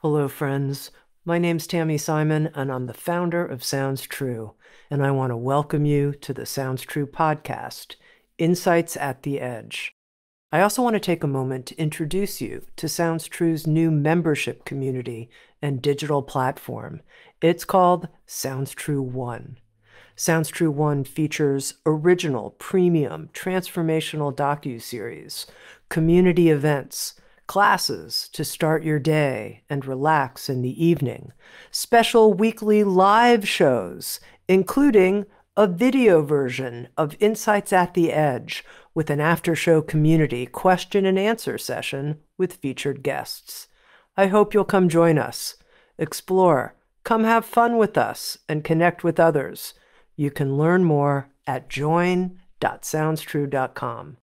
Hello, friends. My name's Tami Simon, and I'm the founder of Sounds True, and I want to welcome you to the Sounds True podcast, Insights at the Edge. I also want to take a moment to introduce you to Sounds True's new membership community and digital platform. It's called Sounds True One. Sounds True One features original, premium, transformational docuseries, community events, classes to start your day and relax in the evening, special weekly live shows, including a video version of Insights at the Edge with an after-show community question and answer session with featured guests. I hope you'll come join us, explore, come have fun with us, and connect with others. You can learn more at join.soundstrue.com.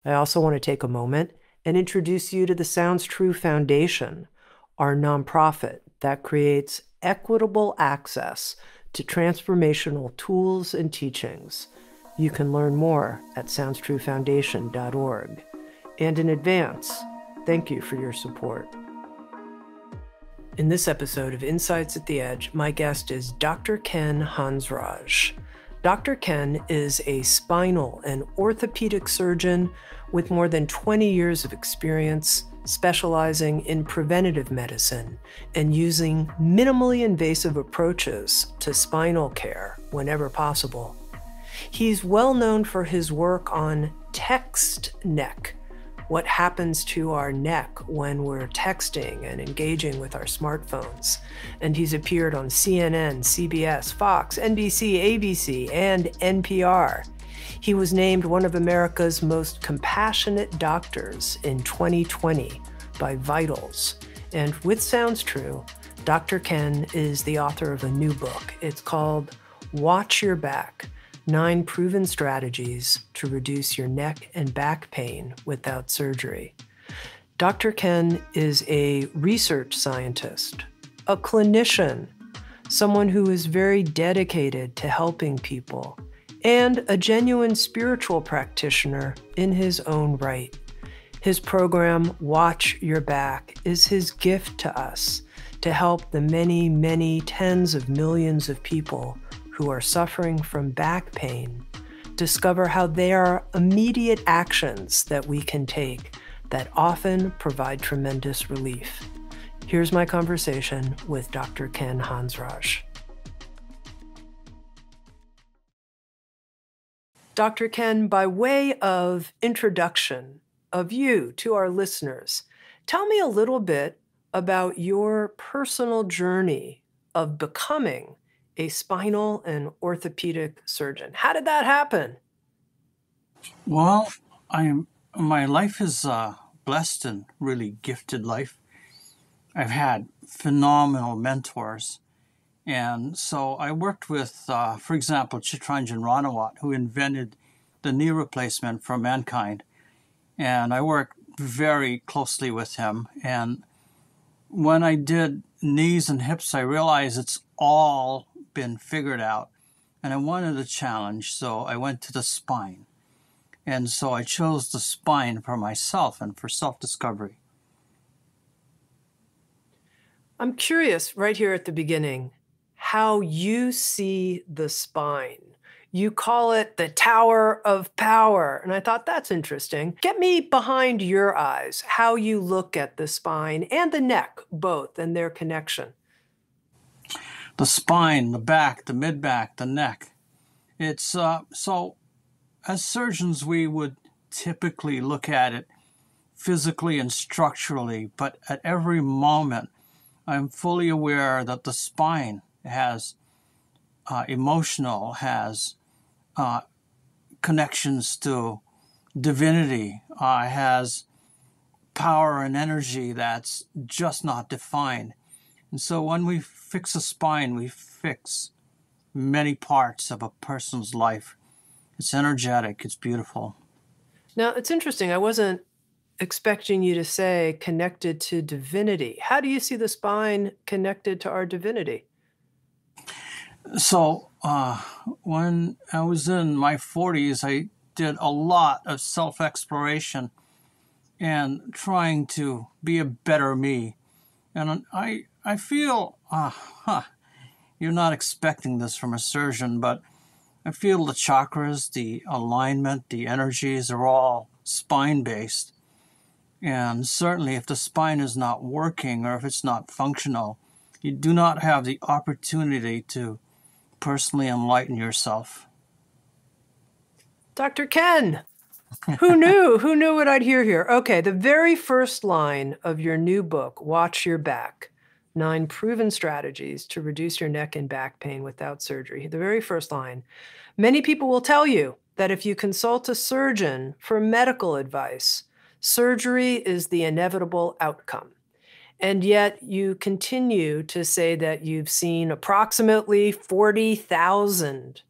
I also want to take a moment and introduce you to the Sounds True Foundation, our nonprofit that creates equitable access to transformational tools and teachings. You can learn more at soundstruefoundation.org. And in advance, thank you for your support. In this episode of Insights at the Edge, my guest is Dr. Ken Hansraj. Dr. Ken is a spinal and orthopedic surgeon with more than 20 years of experience specializing in preventative medicine and using minimally invasive approaches to spinal care whenever possible. He's well known for his work on text neck, what happens to our neck when we're texting and engaging with our smartphones. And he's appeared on CNN, CBS, Fox, NBC, ABC, and NPR. He was named one of America's most compassionate doctors in 2020 by Vitals. And with Sounds True, Dr. Ken is the author of a new book. It's called Watch Your Back: 9 Proven Strategies to Reduce Your Neck and Back Pain Without Surgery. Dr. Ken is a research scientist, a clinician, someone who is very dedicated to helping people, and a genuine spiritual practitioner in his own right. His program, Watch Your Back, is his gift to us to help the many, many tens of millions of people who are suffering from back pain discover how there are immediate actions that we can take that often provide tremendous relief. Here's my conversation with Dr. Ken Hansraj. Dr. Ken, by way of introduction of you to our listeners, tell me a little bit about your personal journey of becoming a spinal and orthopedic surgeon. How did that happen? Well, my life is a blessed and really gifted life. I've had phenomenal mentors. And so I worked with, for example, Chitranjan Ranawat, who invented the knee replacement for mankind. And I worked very closely with him. And when I did knees and hips, I realized it's all been figured out. And I wanted a challenge, so I went to the spine. And so I chose the spine for myself and for self-discovery. I'm curious, right here at the beginning, how you see the spine. You call it the Tower of Power, and I thought that's interesting. Get me behind your eyes, how you look at the spine and the neck, both, and their connection. The spine, the back, the mid-back, the neck. It's so as surgeons, we would typically look at it physically and structurally, but at every moment, I'm fully aware that the spine has emotional, has connections to divinity, has power and energy that's just not defined. And so when we fix a spine, we fix many parts of a person's life. It's energetic, it's beautiful. Now, it's interesting. I wasn't expecting you to say connected to divinity. How do you see the spine connected to our divinity? So when I was in my 40s, I did a lot of self-exploration and trying to be a better me. And I feel, you're not expecting this from a surgeon, but I feel the chakras, the alignment, the energies are all spine-based. And certainly if the spine is not working or if it's not functional, you do not have the opportunity to personally enlighten yourself. Dr. Ken, who knew? Who knew what I'd hear here? Okay, the very first line of your new book, Watch Your Back, 9 Proven Strategies to Reduce Your Neck and Back Pain Without Surgery. The very first line. Many people will tell you that if you consult a surgeon for medical advice, surgery is the inevitable outcome. And yet you continue to say that you've seen approximately 40,000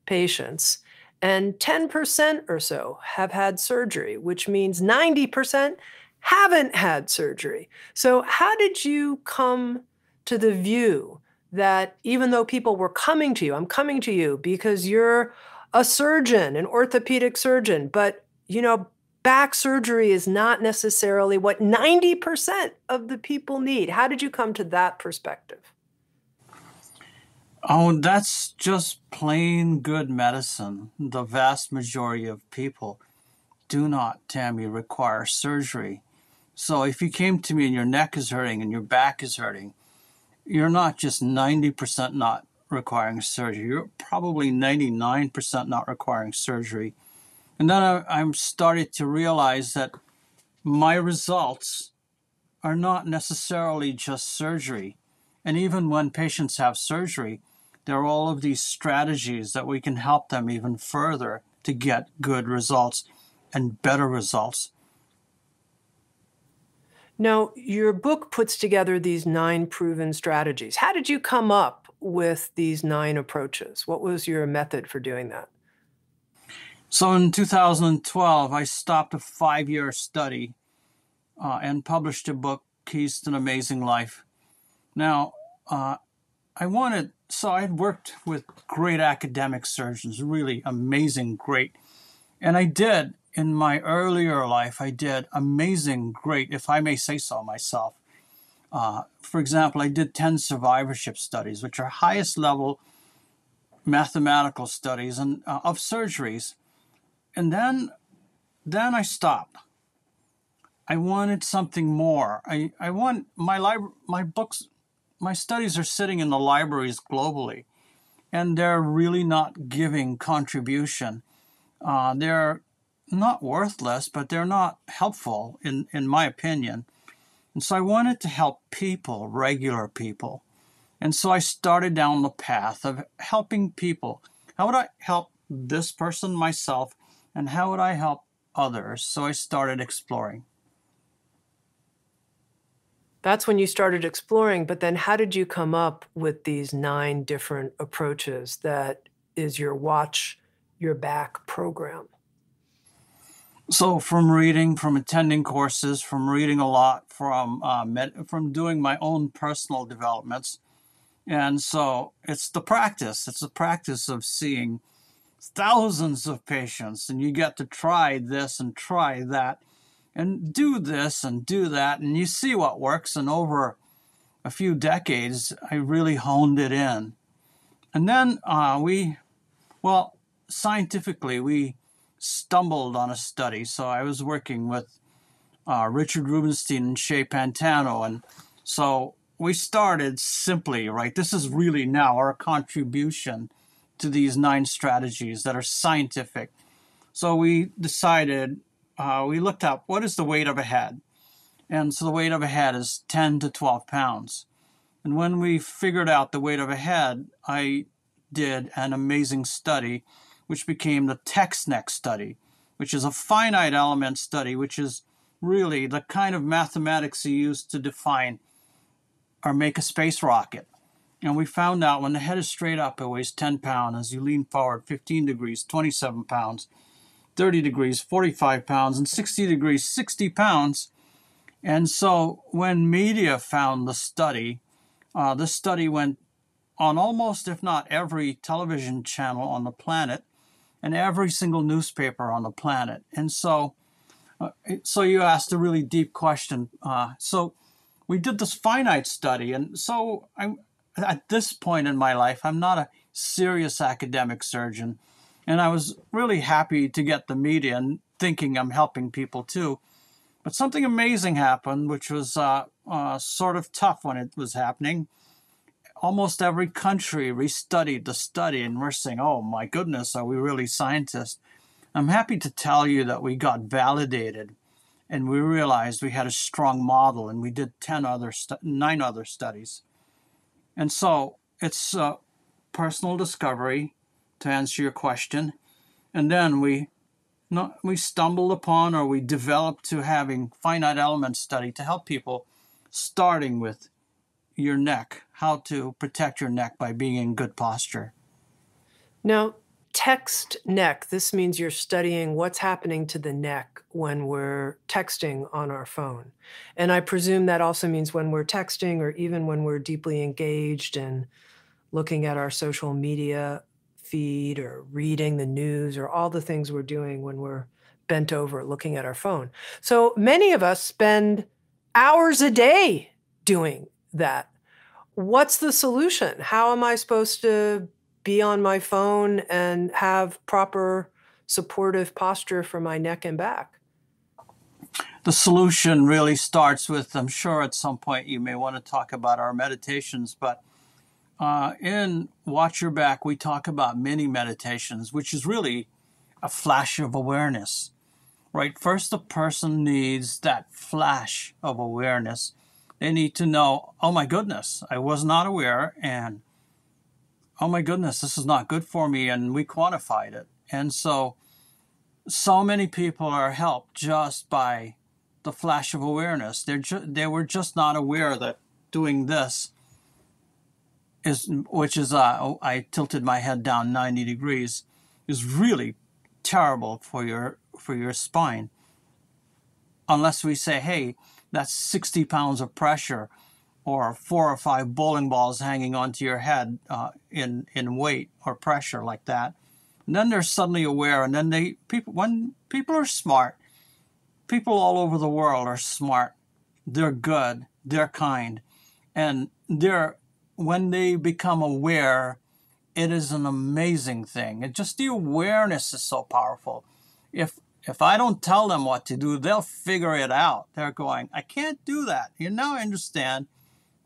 patients and 10% or so have had surgery, which means 90% haven't had surgery. So how did you come to the view that even though people were coming to you, I'm coming to you because you're a surgeon, an orthopedic surgeon, but back surgery is not necessarily what 90% of the people need. How did you come to that perspective? Oh, that's just plain good medicine. The vast majority of people do not, Tami, require surgery. So if you came to me and your neck is hurting and your back is hurting, you're not just 90% not requiring surgery. You're probably 99% not requiring surgery. And then I'm started to realize that my results are not necessarily just surgery. And even when patients have surgery, there are all of these strategies that we can help them even further to get good results and better results. Now, your book puts together these 9 proven strategies. How did you come up with these 9 approaches? What was your method for doing that? So in 2012, I stopped a 5-year study and published a book, Keys to an Amazing Life. Now, I'd worked with great academic surgeons, really amazing, great. And in my earlier life, I did amazing, great, if I may say so myself. For example, I did 10 survivorship studies, which are highest level mathematical studies of surgeries. And then I stopped. I wanted something more. I want my books, my studies are sitting in the libraries globally, and they're really not giving contribution. They're not worthless, but they're not helpful in my opinion. And so I wanted to help people, regular people. And so I started down the path of helping people. How would I help this person, myself, and how would I help others? So I started exploring. That's when you started exploring, but then how did you come up with these 9 different approaches that is your Watch Your Back program? So from reading, from attending courses, from reading a lot, from doing my own personal developments. And so it's the practice. It's the practice of seeing thousands of patients, and you get to try this and try that and do this and do that, and you see what works. And over a few decades, I really honed it in. And then scientifically, we stumbled on a study. So I was working with Richard Rubenstein and Shea Pantano, and so we started simply, right? This is really now our contribution to these 9 strategies that are scientific. So we decided, we looked up what is the weight of a head. And so the weight of a head is 10 to 12 pounds. And when we figured out the weight of a head, I did an amazing study, which became the TexNeck study, which is a finite element study, which is really the kind of mathematics you use to define or make a space rocket. And we found out when the head is straight up, it weighs 10 pounds. As you lean forward 15 degrees, 27 pounds, 30 degrees, 45 pounds, and 60 degrees, 60 pounds. And so when media found the study went on almost, if not every television channel on the planet and every single newspaper on the planet. And so you asked a really deep question. So we did this finite study. And so I'm at this point in my life, I'm not a serious academic surgeon. And I was really happy to get the media and thinking I'm helping people too. But something amazing happened, which was sort of tough when it was happening. Almost every country restudied the study, and we're saying, oh my goodness, are we really scientists? I'm happy to tell you that we got validated, and we realized we had a strong model, and we did 9 other studies. And so it's a personal discovery, to answer your question. And then we stumbled upon, or we developed to having finite element study to help people, starting with your neck, how to protect your neck by being in good posture. Now, text neck, this means you're studying what's happening to the neck when we're texting on our phone. And I presume that also means when we're texting, or even when we're deeply engaged and looking at our social media feed or reading the news, or all the things we're doing when we're bent over looking at our phone. So many of us spend hours a day doing that. What's the solution? How am I supposed to be on my phone and have proper supportive posture for my neck and back? The solution really starts with, I'm sure at some point you may want to talk about our meditations, but in Watch Your Back, we talk about mini meditations, which is really a flash of awareness, right? First, the person needs that flash of awareness. They need to know, oh my goodness, I was not aware, and oh my goodness, this is not good for me, and we quantified it. And so many people are helped just by the flash of awareness. They were just not aware that doing this I tilted my head down 90 degrees, is really terrible for your spine. Unless we say, hey, that's 60 pounds of pressure, or 4 or 5 bowling balls hanging onto your head in weight or pressure like that. And then they're suddenly aware, and then when people are smart, people all over the world are smart. They're good, they're kind, and when they become aware, it is an amazing thing. And just the awareness is so powerful. If I don't tell them what to do, they'll figure it out. They're going, I can't do that. You now understand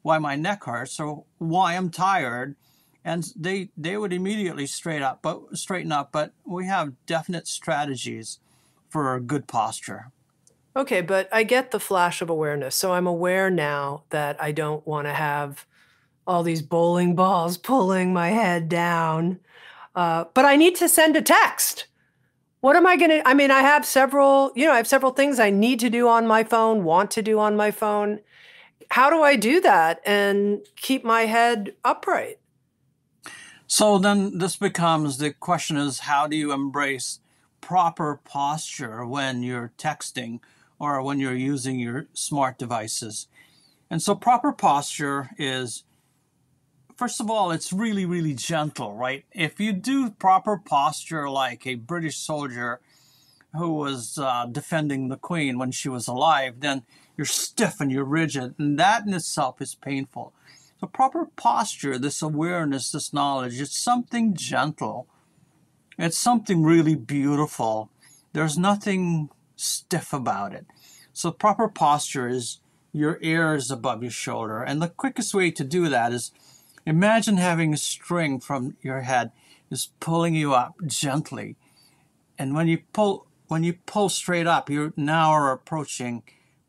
why my neck hurts or why I'm tired. And they would immediately straighten up. But we have definite strategies for good posture. Okay, but I get the flash of awareness. So I'm aware now that I don't want to have all these bowling balls pulling my head down. But I need to send a text. What am I going to, I have several things I need to do on my phone, want to do on my phone. How do I do that and keep my head upright? So then this becomes, the question is, how do you embrace proper posture when you're texting or when you're using your smart devices? And so proper posture is, first of all, it's really, really gentle, right? If you do proper posture like a British soldier who was defending the Queen when she was alive, then you're stiff and you're rigid, and that in itself is painful. So proper posture, this awareness, this knowledge, it's something gentle. It's something really beautiful. There's nothing stiff about it. So proper posture is your ears above your shoulder. And the quickest way to do that is, imagine having a string from your head is pulling you up gently. And when you pull straight up, you now are approaching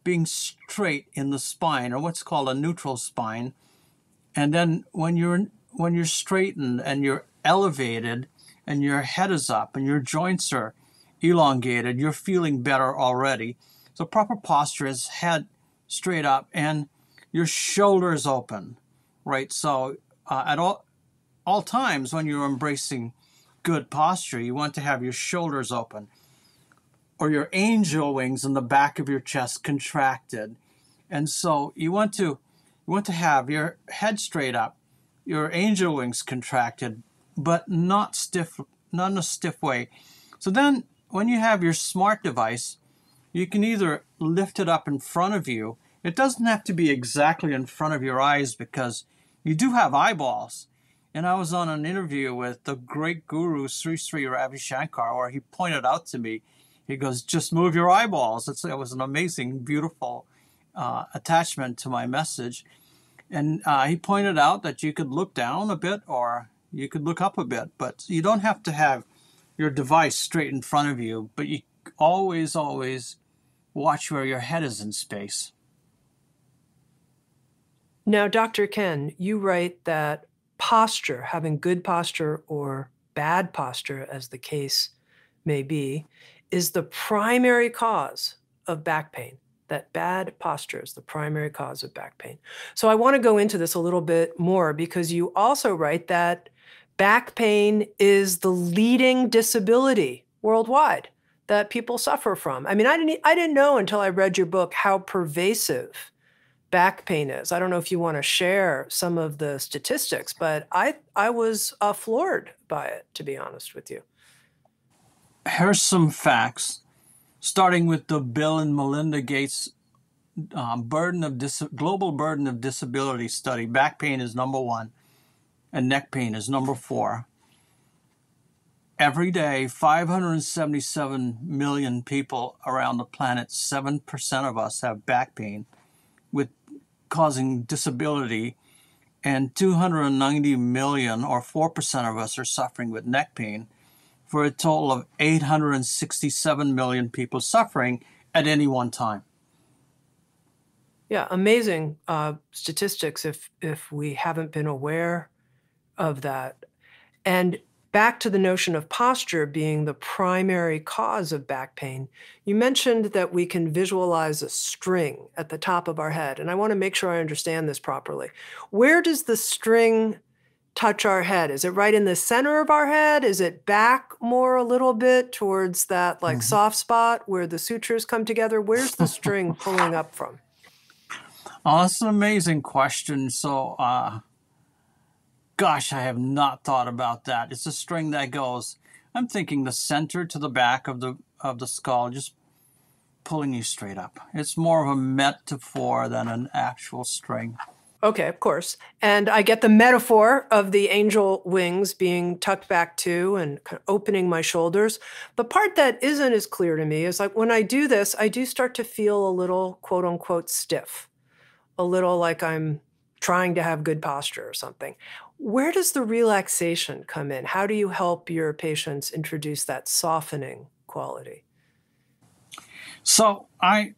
being straight in the spine, or what's called a neutral spine. And then when you're straightened and you're elevated and your head is up and your joints are elongated, you're feeling better already. So proper posture is head straight up and your shoulders open, right? So at all times when you're embracing good posture, you want to have your shoulders open, or your angel wings in the back of your chest contracted. And so you want to have your head straight up, your angel wings contracted, but not stiff, not in a stiff way. So then when you have your smart device, you can either lift it up in front of you It doesn't have to be exactly in front of your eyes because you do have eyeballs. And I was on an interview with the great guru Sri Sri Ravi Shankar, where he pointed out to me, he goes, just move your eyeballs. It was an amazing, beautiful attachment to my message. And he pointed out that you could look down a bit or you could look up a bit, but you don't have to have your device straight in front of you, but you always, always watch where your head is in space. Now, Dr. Ken, you write that posture, having good posture or bad posture, as the case may be, is the primary cause of back pain. That bad posture is the primary cause of back pain. So I want to go into this a little bit more because you also write that back pain is the leading disability worldwide that people suffer from. I mean, I didn't know until I read your book how pervasive back pain is. I don't know if you want to share some of the statistics, but I was floored by it, to be honest with you. Here's some facts, starting with the Bill and Melinda Gates global burden of disability study. Back pain is number 1, and neck pain is number 4. Every day, 577 million people around the planet, 7% of us have back pain, with causing disability, and 290 million, or 4% of us, are suffering with neck pain, for a total of 867 million people suffering at any one time. Yeah, amazing statistics if we haven't been aware of that. And back to the notion of posture being the primary cause of back pain, you mentioned that we can visualize a string at the top of our head, and I want to make sure I understand this properly. Where does the string touch our head? Is it right in the center of our head? Is it back more a little bit towards that like soft spot where the sutures come together? Where's the string pulling up from? Oh, that's an amazing question. So, gosh, I have not thought about that. It's a string that goes, I'm thinking the center to the back of the skull, just pulling you straight up. It's more of a metaphor than an actual string. Okay, of course. And I get the metaphor of the angel wings being tucked back too and kind of opening my shoulders. The part that isn't as clear to me is like when I do this, I do start to feel a little quote unquote stiff, a little like I'm trying to have good posture or something. Where does the relaxation come in? How do you help your patients introduce that softening quality? So I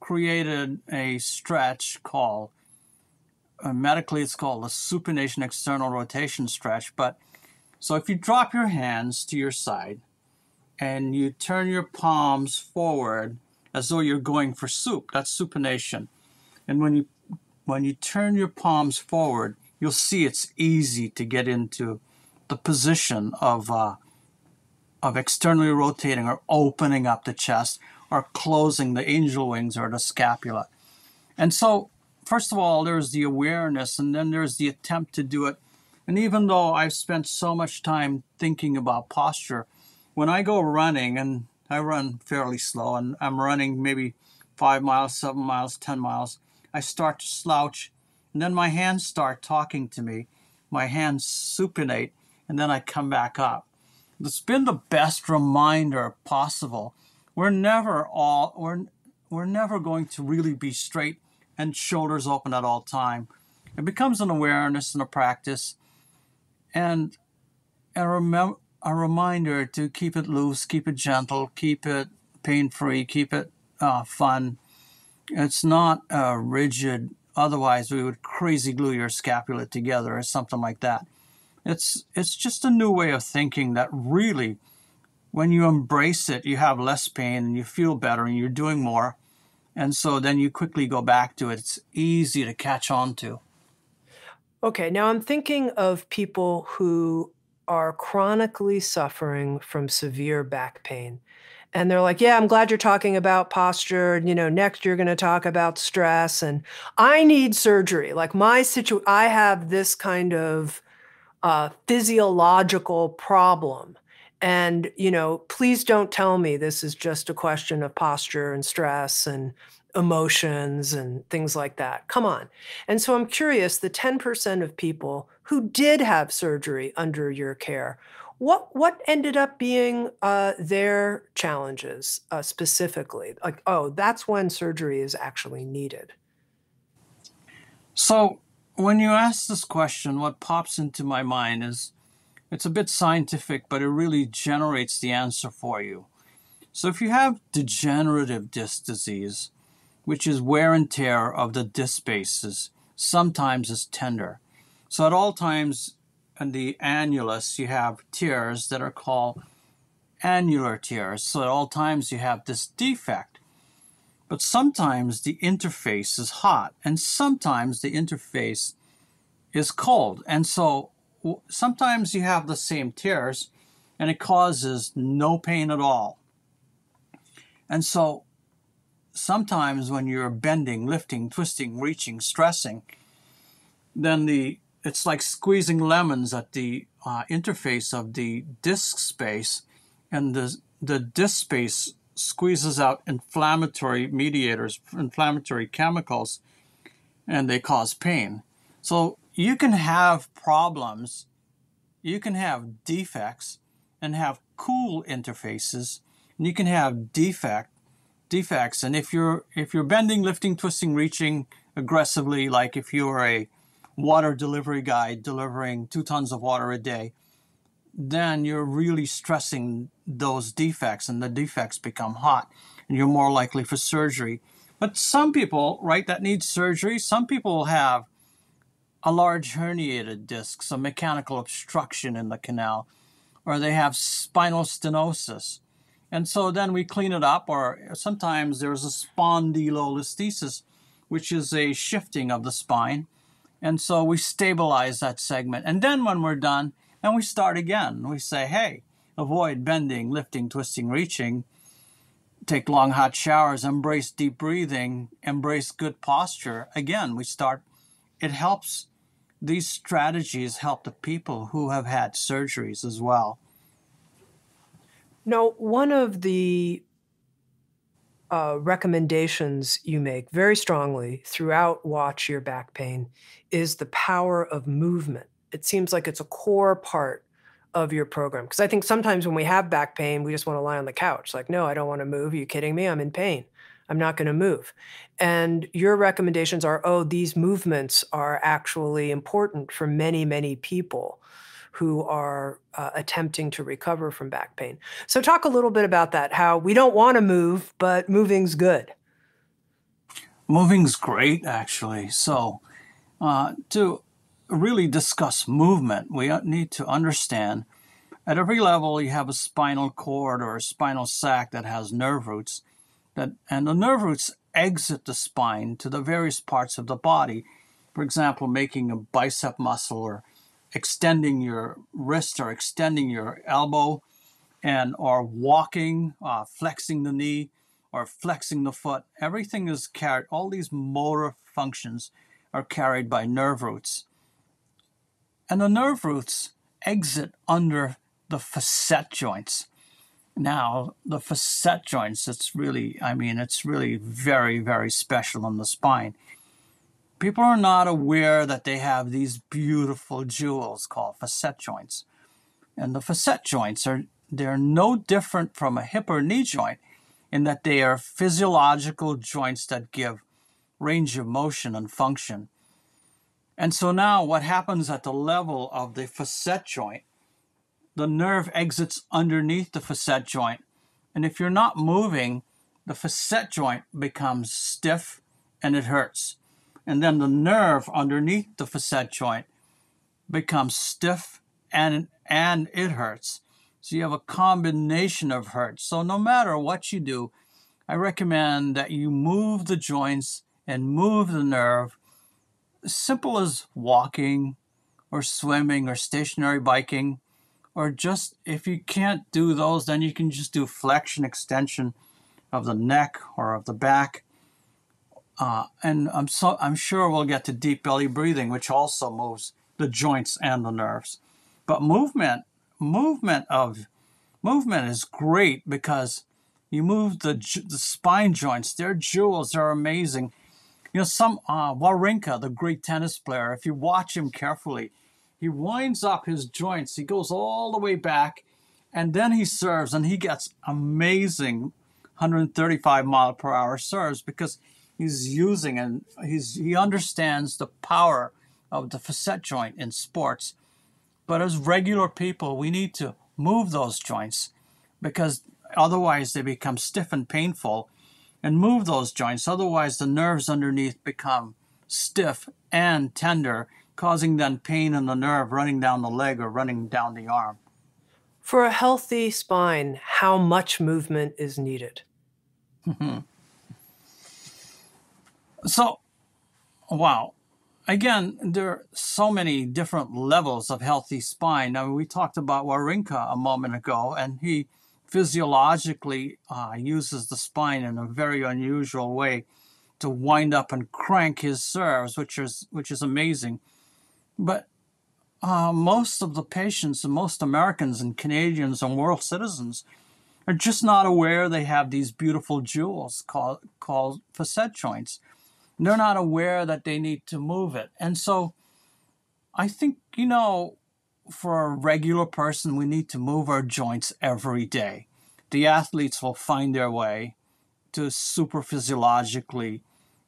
created a stretch called, medically it's called a supination external rotation stretch. But so if you drop your hands to your side and you turn your palms forward as though you're going for soup, that's supination. And when you turn your palms forward, you'll see it's easy to get into the position of externally rotating or opening up the chest or closing the angel wings or the scapula. And so, first of all, there's the awareness, and then there's the attempt to do it. And even though I've spent so much time thinking about posture, when I go running, and I run fairly slow, and I'm running maybe 5 miles, 7 miles, 10 miles, I start to slouch, and then my hands start talking to me. My hands supinate, and then I come back up. It's been the best reminder possible. We're never going to really be straight and shoulders open at all time. It becomes an awareness and a practice, and a reminder to keep it loose, keep it gentle, keep it pain-free, keep it fun. It's not rigid. Otherwise, we would crazy glue your scapula together or something like that. It's just a new way of thinking that really, when you embrace it, you have less pain and you feel better and you're doing more. And so then you quickly go back to it. It's easy to catch on to. Okay, now I'm thinking of people who are chronically suffering from severe back pain. And they're like, yeah, I'm glad you're talking about posture. You know, next you're going to talk about stress. And I need surgery. Like I have this kind of physiological problem. And, you know, please don't tell me this is just a question of posture and stress and emotions and things like that. Come on. And so I'm curious, the 10% of people who did have surgery under your care, what ended up being their challenges specifically? Like, oh, that's when surgery is actually needed. So when you ask this question, what pops into my mind is it's a bit scientific, but it really generates the answer for you. So if you have degenerative disc disease, which is wear and tear of the disc spaces, sometimes it's tender. So at all times in the annulus, you have tears that are called annular tears. So at all times you have this defect. But sometimes the interface is hot, and sometimes the interface is cold. And so sometimes you have the same tears, and it causes no pain at all. And so sometimes when you're bending, lifting, twisting, reaching, stressing, then it's like squeezing lemons at the interface of the disc space, and the disc space squeezes out inflammatory mediators, inflammatory chemicals, and they cause pain. So you can have problems, you can have defects, and have cool interfaces, and you can have defects. And if you're bending, lifting, twisting, reaching aggressively, like if you're a water delivery guy delivering 2 tons of water a day, then you're really stressing those defects, and the defects become hot, and you're more likely for surgery. But some people, right, that need surgery, some people have a large herniated disc, some mechanical obstruction in the canal, or they have spinal stenosis. And so then we clean it up, or sometimes there's a spondylolisthesis, which is a shifting of the spine. And so we stabilize that segment. And then when we're done, and we start again, we say, hey, avoid bending, lifting, twisting, reaching, take long hot showers, embrace deep breathing, embrace good posture. Again, we start. It helps. These strategies help the people who have had surgeries as well. Now, one of the recommendations you make very strongly throughout Watch Your Back Pain is the power of movement. It seems like it's a core part of your program. Because I think sometimes when we have back pain, we just want to lie on the couch. Like, no, I don't want to move. Are you kidding me? I'm in pain. I'm not going to move. And your recommendations are, oh, these movements are actually important for many, many people who are attempting to recover from back pain. So talk a little bit about that, how we don't want to move, but moving's good. Moving's great, actually. So to really discuss movement, we need to understand at every level you have a spinal cord or a spinal sac that has nerve roots, and the nerve roots exit the spine to the various parts of the body. For example, making a bicep muscle, or extending your wrist, or extending your elbow, or walking, flexing the knee, or flexing the foot. Everything is carried. All these motor functions are carried by nerve roots. And the nerve roots exit under the facet joints. Now, the facet joints, it's really very, very special in the spine. People are not aware that they have these beautiful jewels called facet joints. And the facet joints they're no different from a hip or knee joint in that they are physiological joints that give range of motion and function. And so now what happens at the level of the facet joint, the nerve exits underneath the facet joint. And if you're not moving, the facet joint becomes stiff and it hurts. And then the nerve underneath the facet joint becomes stiff and it hurts. So you have a combination of hurts. So no matter what you do, I recommend that you move the joints and move the nerve. As simple as walking or swimming or stationary biking, or just if you can't do those, then you can just do flexion extension of the neck or of the back. And I'm sure we'll get to deep belly breathing, which also moves the joints and the nerves. But movement is great because You move the spine joints. They're jewels. They're amazing. Wawrinka, the great tennis player, if you watch him carefully, he winds up his joints. He goes all the way back, and then he serves, and he gets amazing 135-mile-per-hour serves because he's using and he understands the power of the facet joint in sports. But as regular people, we need to move those joints because otherwise they become stiff and painful, and move those joints. Otherwise, the nerves underneath become stiff and tender, causing then pain in the nerve running down the leg or running down the arm. For a healthy spine, how much movement is needed? So, wow. Again, there are so many different levels of healthy spine. I mean, we talked about Wawrinka a moment ago, and he physiologically uses the spine in a very unusual way to wind up and crank his serves, which is amazing. But most of the patients and most Americans and Canadians and world citizens are just not aware they have these beautiful jewels called facet joints. They're not aware that they need to move it. And so I think, for a regular person, we need to move our joints every day. The athletes will find their way to super physiologically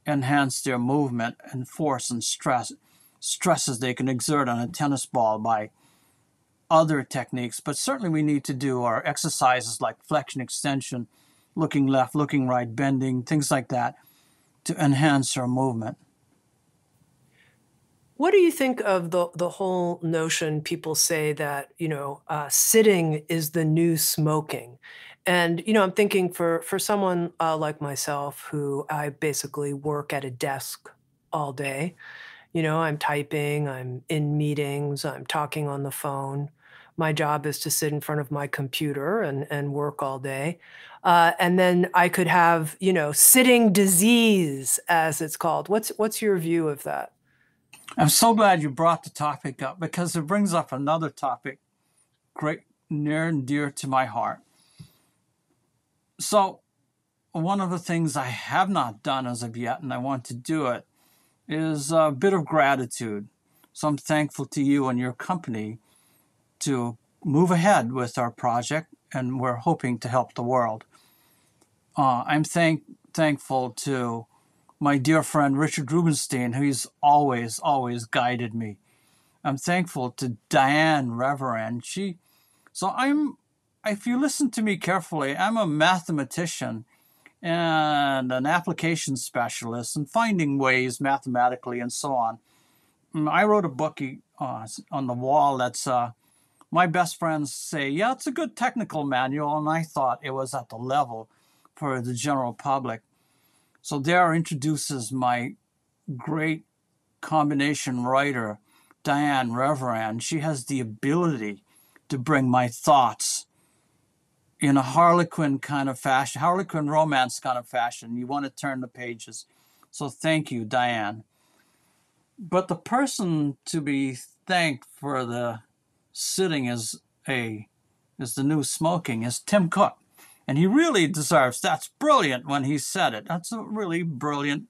enhance their movement and force and stresses they can exert on a tennis ball by other techniques. But certainly we need to do our exercises like flexion, extension, looking left, looking right, bending, things like that to enhance our movement. What do you think of the whole notion people say that, sitting is the new smoking? And, I'm thinking for someone like myself who I basically work at a desk all day, I'm typing, I'm in meetings, I'm talking on the phone. My job is to sit in front of my computer and work all day. And then I could have, sitting disease, as it's called. What's your view of that? I'm so glad you brought the topic up because it brings up another topic great, near and dear to my heart. So one of the things I have not done as of yet, and I want to do it, is a bit of gratitude. So I'm thankful to you and your company to move ahead with our project, and we're hoping to help the world. I'm thankful to my dear friend Richard Rubenstein, who's always guided me. I'm thankful to Diane Reverend. If you listen to me carefully, I'm a mathematician and an application specialist and finding ways mathematically and so on. I wrote a book on the wall that's my best friends say, yeah, it's a good technical manual, and I thought it was at the level for the general public. So there introduces my great combination writer, Diane Reverend. She has the ability to bring my thoughts in a Harlequin kind of fashion, Harlequin romance kind of fashion. You want to turn the pages. So thank you, Diane. But the person to be thanked for the sitting is the new smoking is Tim Cook. And he really deserves, that's brilliant when he said it. That's a really brilliant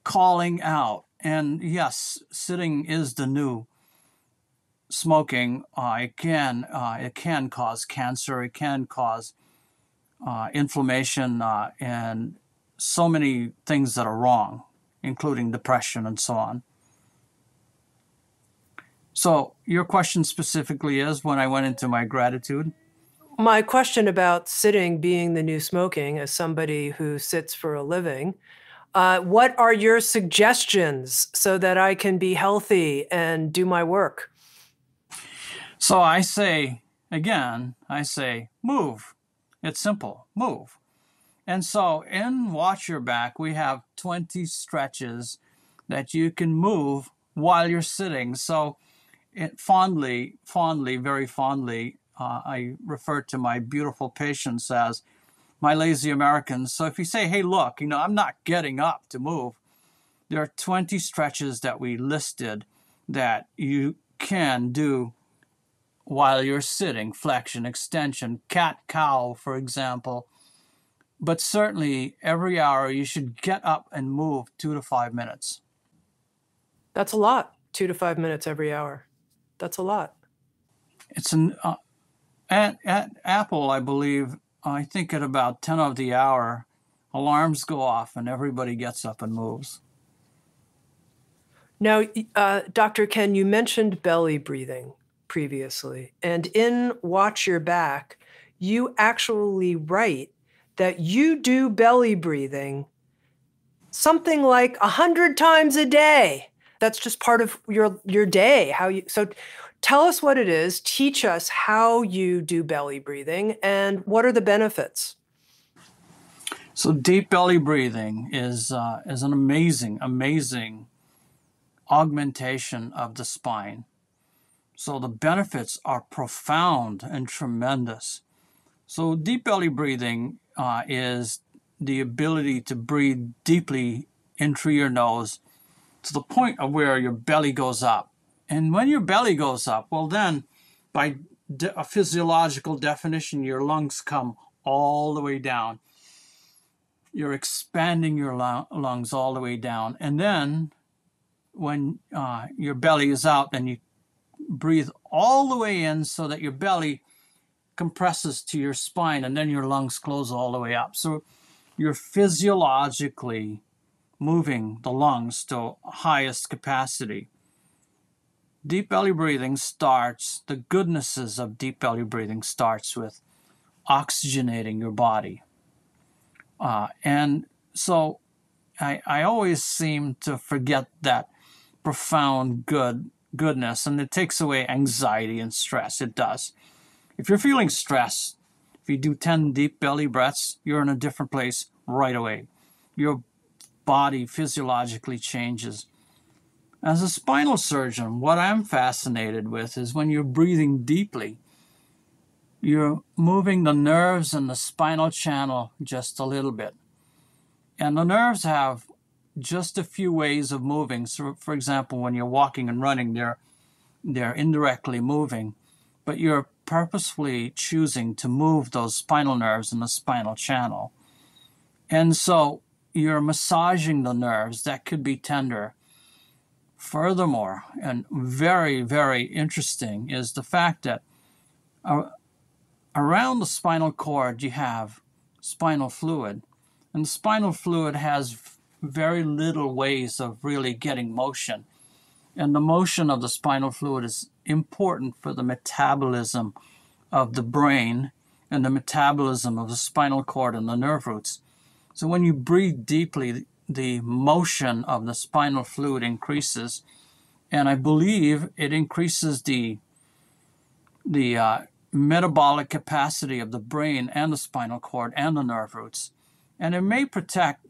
calling out. And yes, sitting is the new smoking. It can cause cancer. It can cause inflammation and so many things that are wrong, including depression and so on. So your question specifically is when I went into my gratitude? My question about sitting being the new smoking, as somebody who sits for a living, what are your suggestions so that I can be healthy and do my work? So I say, move. It's simple, move. And so in Watch Your Back, we have 20 stretches that you can move while you're sitting. So very fondly, I refer to my beautiful patients as my lazy Americans. So if you say, hey, look, I'm not getting up to move, there are 20 stretches that we listed that you can do while you're sitting, flexion, extension, cat-cow, for example. But certainly every hour you should get up and move 2 to 5 minutes. That's a lot, 2 to 5 minutes every hour. That's a lot. It's at Apple, I believe, I think at about 10 of the hour, alarms go off and everybody gets up and moves. Now, Dr. Ken, you mentioned belly breathing previously, and in Watch Your Back, you actually write that you do belly breathing something like 100 times a day. That's just part of your day. So tell us what it is, teach us how you do belly breathing, and what are the benefits? So deep belly breathing is an amazing, amazing augmentation of the spine. So the benefits are profound and tremendous. So deep belly breathing is the ability to breathe deeply in through your nose to the point of where your belly goes up. And when your belly goes up, well then, by a physiological definition, your lungs come all the way down. You're expanding your lungs all the way down. And then when your belly is out, then you breathe all the way in so that your belly compresses to your spine, and then your lungs close all the way up. So you're physiologically moving the lungs to highest capacity. Deep belly breathing starts, the goodnesses of deep belly breathing starts with oxygenating your body. And so I always seem to forget that profound goodness, and it takes away anxiety and stress. It does. If you're feeling stressed, if you do 10 deep belly breaths, you're in a different place right away. Your body physiologically changes. As a spinal surgeon, what I'm fascinated with is when you're breathing deeply, you're moving the nerves in the spinal channel just a little bit. And the nerves have just a few ways of moving. So, for example, when you're walking and running, they're indirectly moving, but you're purposefully choosing to move those spinal nerves in the spinal channel. And so you're massaging the nerves. That could be tender. Furthermore, and very, very interesting, is the fact that around the spinal cord you have spinal fluid, and the spinal fluid has very little ways of really getting motion. And the motion of the spinal fluid is important for the metabolism of the brain and the metabolism of the spinal cord and the nerve roots. So when you breathe deeply, the motion of the spinal fluid increases, and I believe it increases the metabolic capacity of the brain and the spinal cord and the nerve roots. And it may protect,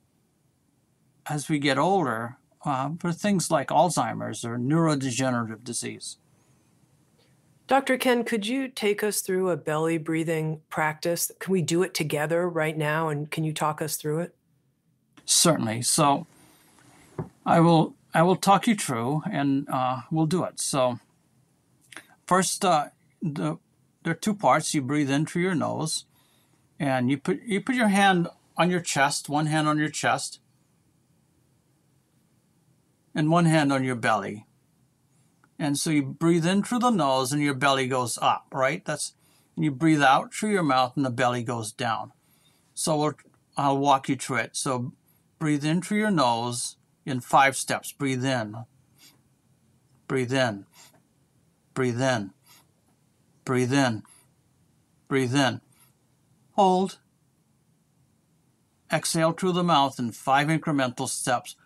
as we get older, for things like Alzheimer's or neurodegenerative disease. Dr. Ken, could you take us through a belly breathing practice? Can we do it together right now, and can you talk us through it? Certainly. So I will talk you through, and we'll do it. So first, there are two parts. You breathe in through your nose, and you put your hand on your chest, one hand on your chest, and one hand on your belly. And so you breathe in through the nose and your belly goes up, right? And you breathe out through your mouth and the belly goes down. So I'll walk you through it. So breathe in through your nose in 5 steps. Breathe in. Breathe in. Breathe in. Breathe in. Breathe in. Hold. Exhale through the mouth in 5 incremental steps.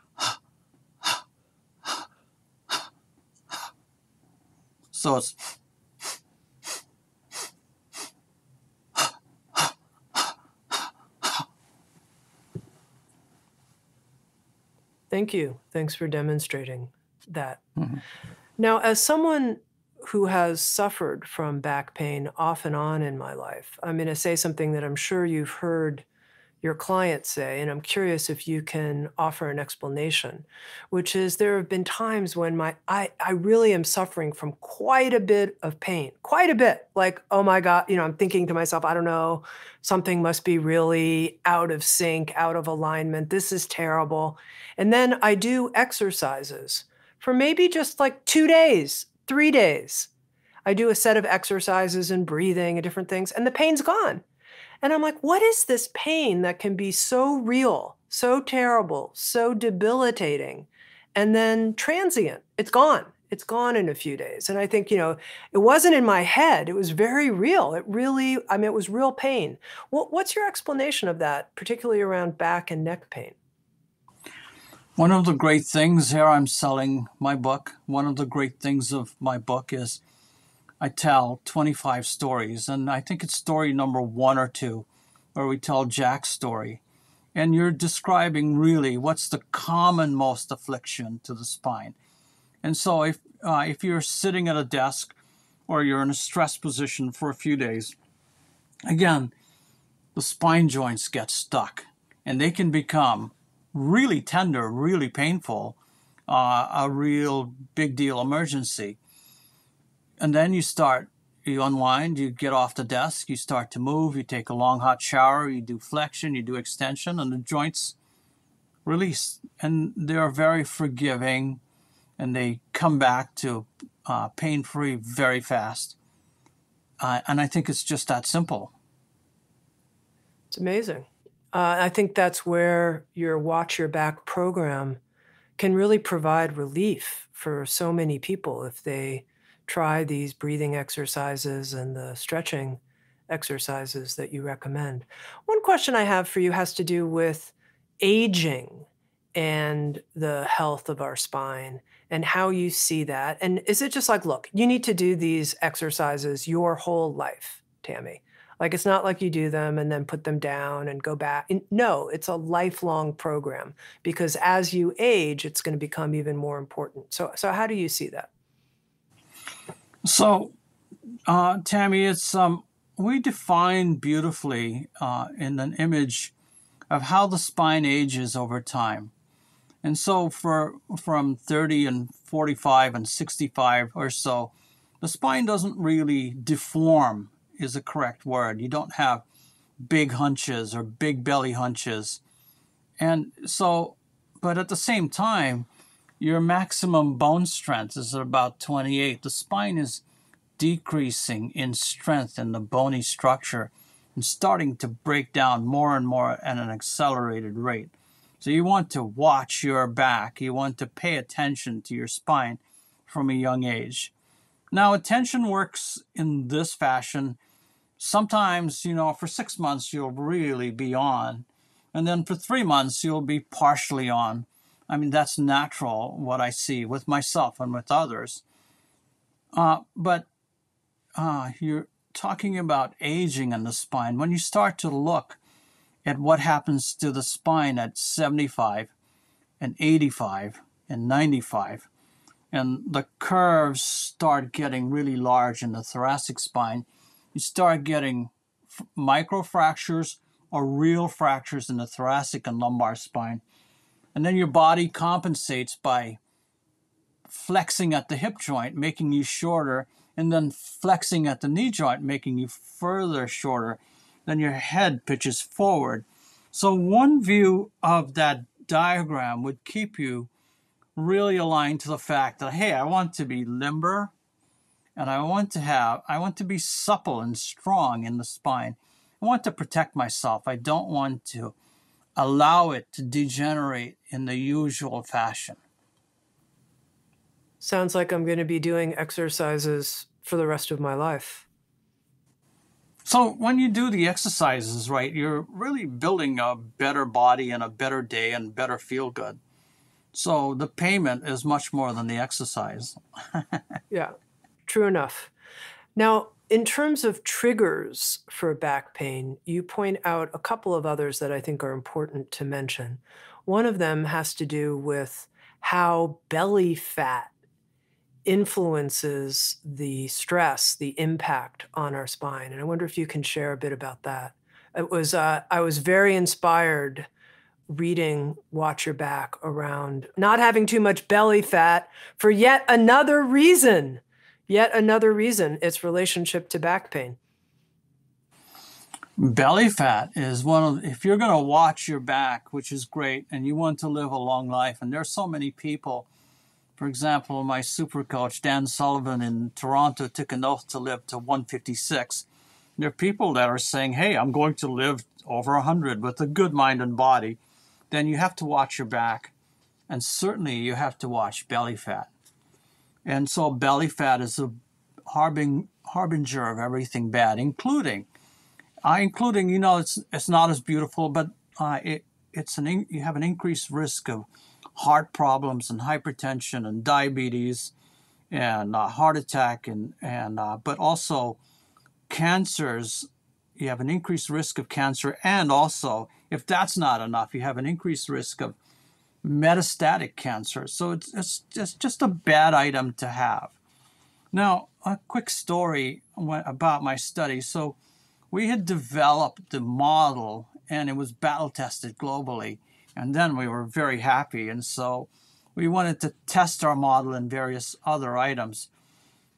So it's Thank you. Thanks for demonstrating that. Mm-hmm. Now, as someone who has suffered from back pain off and on in my life, I'm going to say something that I'm sure you've heard your clients say, and I'm curious if you can offer an explanation, which is there have been times when I really am suffering from quite a bit of pain, quite a bit. Like, oh my God, I'm thinking to myself, I don't know, something must be really out of sync, out of alignment. This is terrible. And then I do exercises for maybe just like 2 days, 3 days. I do a set of exercises and breathing and different things, and the pain's gone. And I'm like, what is this pain that can be so real, so terrible, so debilitating, and then transient? It's gone. It's gone in a few days. And I think, it wasn't in my head. It was very real. It was real pain. What's your explanation of that, particularly around back and neck pain? One of the great things here, I'm selling my book. One of the great things of my book is I tell 25 stories, and I think it's story number 1 or 2, where we tell Jack's story. And you're describing really what's the common most affliction to the spine. And so if you're sitting at a desk or you're in a stress position for a few days, again, the spine joints get stuck, and they can become really tender, really painful, a real big deal emergency. And then you unwind, you get off the desk, you start to move, you take a long hot shower, you do flexion, you do extension, and the joints release. And they're very forgiving, and they come back to pain-free very fast. And I think it's just that simple. It's amazing. I think that's where your Watch Your Back program can really provide relief for so many people if they try these breathing exercises and the stretching exercises that you recommend. One question I have for you has to do with aging and the health of our spine and how you see that. And is it just like, look, you need to do these exercises your whole life, Tami? Like, it's not like you do them and then put them down and go back. No, it's a lifelong program because as you age, it's going to become even more important. So how do you see that? So, Tami, it's we define beautifully in an image of how the spine ages over time. And so from 30 and 45 and 65 or so, the spine doesn't really deform is a correct word. You don't have big hunches or big belly hunches. And so, but at the same time, your maximum bone strength is at about 28. The spine is decreasing in strength in the bony structure and starting to break down more and more at an accelerated rate. So you want to watch your back. You want to pay attention to your spine from a young age. Now, attention works in this fashion. Sometimes, for 6 months, you'll really be on. And then for 3 months, you'll be partially on. I mean, that's natural, what I see with myself and with others. But you're talking about aging in the spine. When you start to look at what happens to the spine at 75 and 85 and 95, and the curves start getting really large in the thoracic spine, you start getting microfractures or real fractures in the thoracic and lumbar spine. And then your body compensates by flexing at the hip joint, making you shorter, and then flexing at the knee joint, making you further shorter. Then your head pitches forward. So one view of that diagram would keep you really aligned to the fact that, hey, I want to be limber, and I want to be supple and strong in the spine. I want to protect myself. I don't want to allow it to degenerate in the usual fashion. Sounds like I'm going to be doing exercises for the rest of my life. So when you do the exercises, right, you're really building a better body and a better day and better feel good. So the payment is much more than the exercise. Yeah, true enough. Now, in terms of triggers for back pain, you point out a couple of others that I think are important to mention. One of them has to do with how belly fat influences the stress, the impact on our spine. And I wonder if you can share a bit about that. I was very inspired reading Watch Your Back around not having too much belly fat for yet another reason. Yet another reason, its relationship to back pain. Belly fat is one of, if you're going to watch your back, which is great, and you want to live a long life, and there's so many people. For example, my super coach, Dan Sullivan in Toronto, took an oath to live to 156. There are people that are saying, hey, I'm going to live over 100 with a good mind and body. Then you have to watch your back. And certainly you have to watch belly fat. And so belly fat is a harbinger of everything bad, including, you know, it's not as beautiful, but you have an increased risk of heart problems and hypertension and diabetes and heart attack but also cancers. You have an increased risk of cancer, and also, if that's not enough, you have an increased risk of metastatic cancer. So it's just a bad item to have. Now, a quick story about my study. So we had developed the model, and it was battle tested globally. And then we were very happy. And so we wanted to test our model in various other items.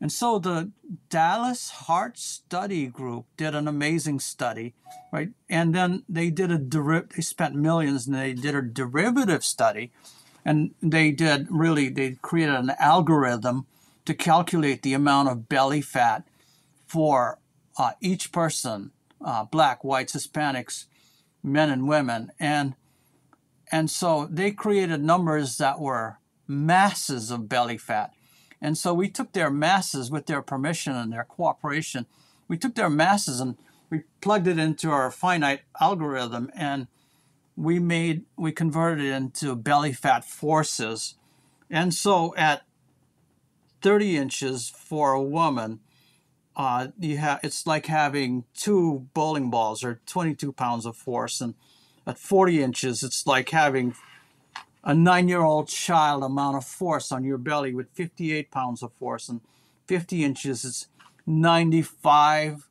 And so the Dallas Heart Study Group did an amazing study, right? And then they did they spent millions, and they did a derivative study. And they created an algorithm to calculate the amount of belly fat for each person, black, whites, Hispanics, men and women. And so they created numbers that were masses of belly fat. And so we took their masses, with their permission and their cooperation, we took their masses and we plugged it into our finite algorithm, and we converted it into belly fat forces. And so at 30 inches for a woman, it's like having 2 bowling balls, or 22 pounds of force. And at 40 inches, it's like having a 9-year-old child amount of force on your belly with 58 pounds of force. And 50 inches, it's 95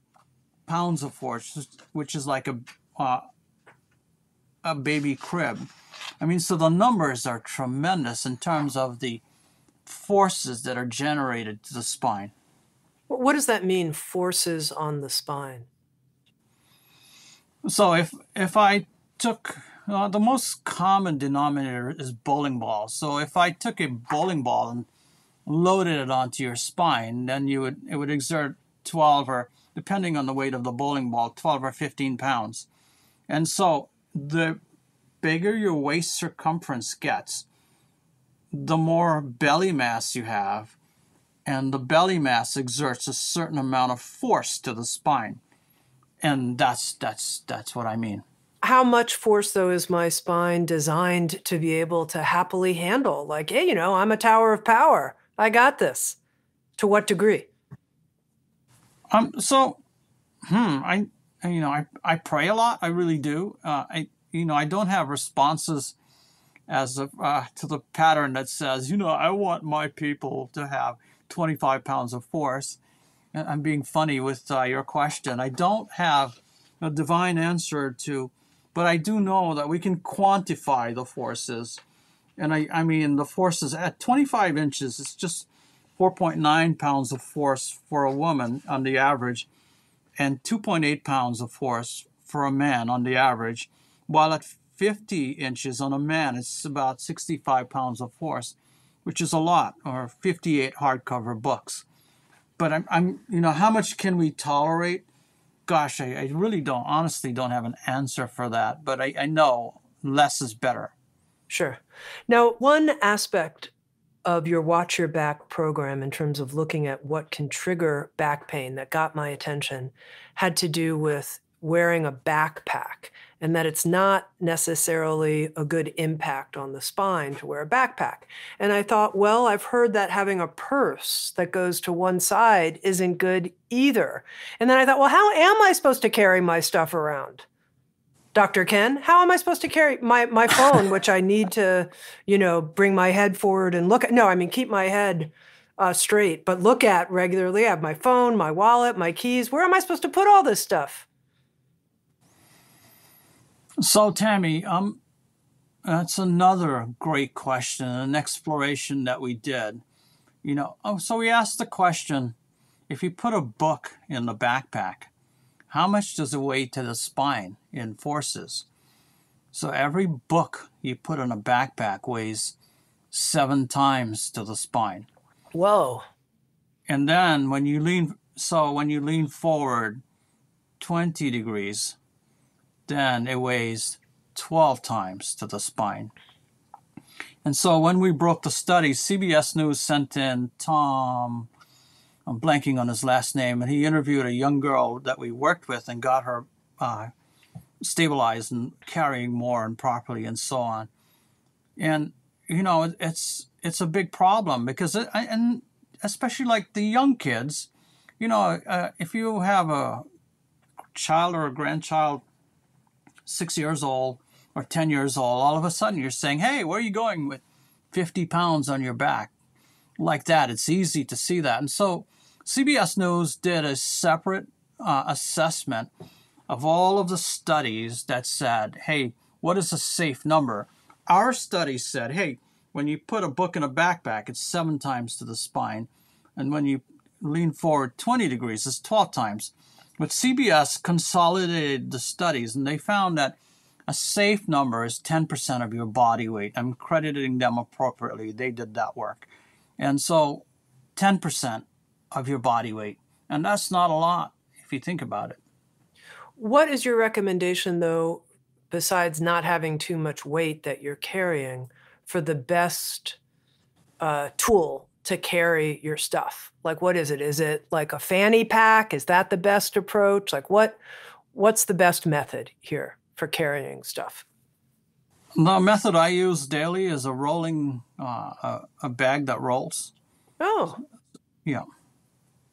pounds of force, which is like a baby crib. I mean, so the numbers are tremendous in terms of the forces that are generated to the spine. What does that mean, forces on the spine? So if I took, the most common denominator is bowling balls. So if I took a bowling ball and loaded it onto your spine, then it would exert 12, or depending on the weight of the bowling ball, 12 or 15 pounds. And so the bigger your waist circumference gets, the more belly mass you have, and the belly mass exerts a certain amount of force to the spine. And that's what I mean. How much force, though, is my spine designed to be able to happily handle? Like, hey, you know, I'm a tower of power. I got this. To what degree? I pray a lot. I really do. I don't have responses as to the pattern that says, I want my people to have 25 pounds of force. I'm being funny with your question. I don't have a divine answer but I do know that we can quantify the forces. And I mean, the forces at 25 inches, it's just 4.9 pounds of force for a woman on the average, and 2.8 pounds of force for a man on the average. While at 50 inches on a man, it's about 65 pounds of force, which is a lot, or 58 hardcover books. But how much can we tolerate? Gosh, I really honestly don't have an answer for that. But I know less is better. Sure. Now, one aspect of your Watch Your Back program, in terms of looking at what can trigger back pain, that got my attention had to do with wearing a backpack, and that it's not necessarily a good impact on the spine to wear a backpack. And I thought, well, I've heard that having a purse that goes to one side isn't good either. And then I thought, well, how am I supposed to carry my stuff around? Dr. Ken, how am I supposed to carry my phone, which I need to, bring my head forward and look at? No, I mean, keep my head straight, but look at regularly. I have my phone, my wallet, my keys. Where am I supposed to put all this stuff? So, Tammy, that's another great question, an exploration that we did. So we asked the question, if you put a book in the backpack, how much does it weigh to the spine in forces? So every book you put in a backpack weighs 7 times to the spine. Whoa. And then when you lean forward 20 degrees, then it weighs 12 times to the spine. And so when we broke the study, CBS News sent in Tom, I'm blanking on his last name, and he interviewed a young girl that we worked with and got her stabilized and carrying more and properly and so on. And, it's a big problem because, and especially like the young kids, if you have a child or a grandchild 6 years old or 10 years old, all of a sudden you're saying, hey, where are you going with 50 pounds on your back? Like that, it's easy to see that. And so CBS News did a separate assessment of all of the studies that said, hey, what is a safe number? Our study said, hey, when you put a book in a backpack, it's 7 times to the spine. And when you lean forward 20 degrees, it's 12 times. But CBS consolidated the studies, and they found that a safe number is 10% of your body weight. I'm crediting them appropriately. They did that work. And so 10% of your body weight. And that's not a lot if you think about it. What is your recommendation, though, besides not having too much weight that you're carrying, for the best tool to carry your stuff? Like, what is it? Is it like a fanny pack? Is that the best approach? Like, what's the best method here for carrying stuff? The method I use daily is a rolling, a bag that rolls. Oh, Yeah,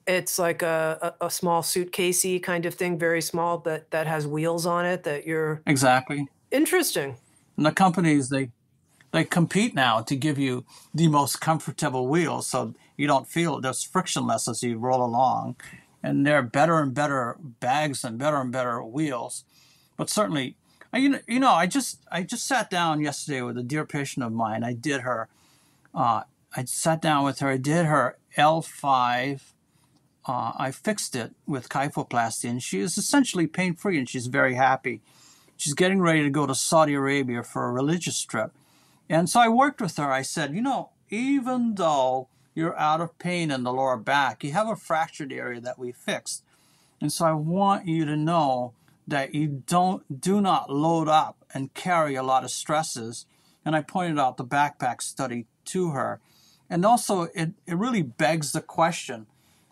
it's like a small suitcasey kind of thing, very small, but that has wheels on it that you're... exactly. Interesting. And the companies, they compete now to give you the most comfortable wheels so you don't feel there's frictionless as you roll along. And they're better and better bags and better wheels. But certainly, I just sat down yesterday with a dear patient of mine. I sat down with her. I did her L5. I fixed it with kyphoplasty, and she is essentially pain-free, and she's very happy. She's getting ready to go to Saudi Arabia for a religious trip. And so I worked with her. I said, even though you're out of pain in the lower back, you have a fractured area that we fixed. And so I want you to know that you do not load up and carry a lot of stresses. And I pointed out the backpack study to her. And also, it really begs the question,